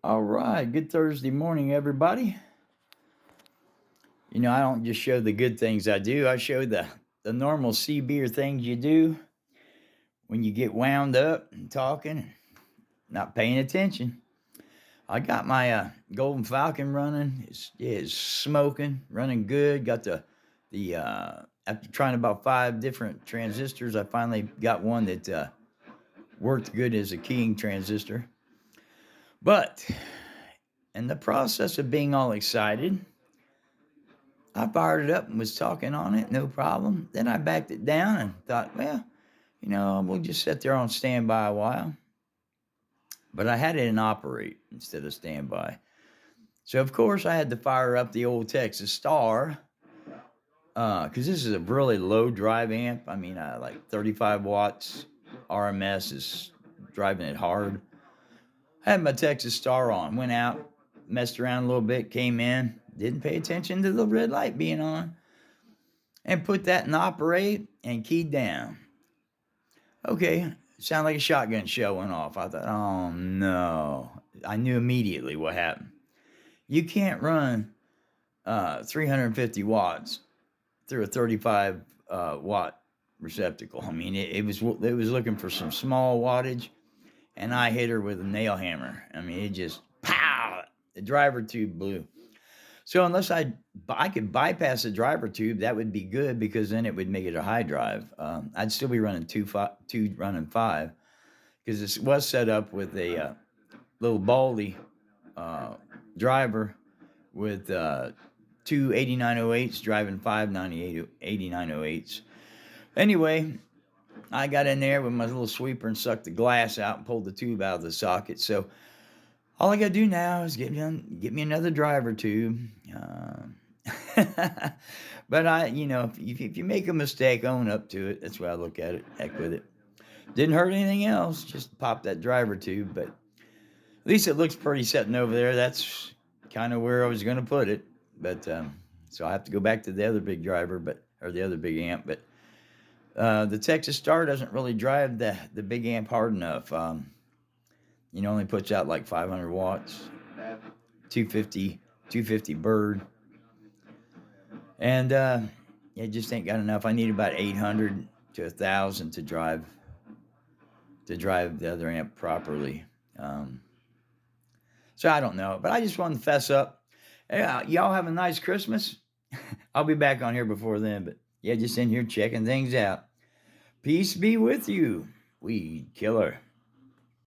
All right, good Thursday morning, everybody. I don't just show the good things I do, I show the normal sea beer things you do when you get wound up and talking, not paying attention. I got my Golden Falcon running. It's smoking, running good. Got the after trying about 5 different transistors, I finally got one that worked good as a keying transistor. But in the process of being all excited, I fired it up and was talking on it, no problem. Then I backed it down and thought, well, we'll just sit there on standby a while. But I had it in operate instead of standby. So, of course, I had to fire up the old Texas Star because this is a really low drive amp. I mean, like 35 watts RMS is driving it hard. I had my Texas Star on, went out, messed around a little bit, came in, didn't pay attention to the red light being on, and put that in operate and keyed down. Okay, sounded like a shotgun shell went off. I thought, oh no. I knew immediately what happened. You can't run 350 watts through a 35 watt receptacle. I mean, it was looking for some small wattage, and I hit her with a nail hammer. I mean, it just pow. The driver tube blew. So unless I could bypass the driver tube, that would be good because then it would make it a high drive. I'd still be running two running 5 because this was set up with a little Baldy driver with two 8908s driving 8908s. Anyway, I got in there with my little sweeper and sucked the glass out and pulled the tube out of the socket. So all I got to do now is get me another driver tube. But if you make a mistake, own up to it. That's why I look at it. Heck with it. Didn't hurt anything else. Just pop that driver tube. But at least it looks pretty sitting over there. That's kind of where I was going to put it. But so I have to go back to the other big driver, or the other big amp. But the Texas Star doesn't really drive the big amp hard enough. Only puts out like 500 watts, 250 bird. And it just ain't got enough. I need about 800 to 1,000 to drive the other amp properly. So I don't know, but I just wanted to fess up. Yeah, y'all have a nice Christmas. I'll be back on here before then, but yeah, just in here checking things out. Peace be with you, weed killer.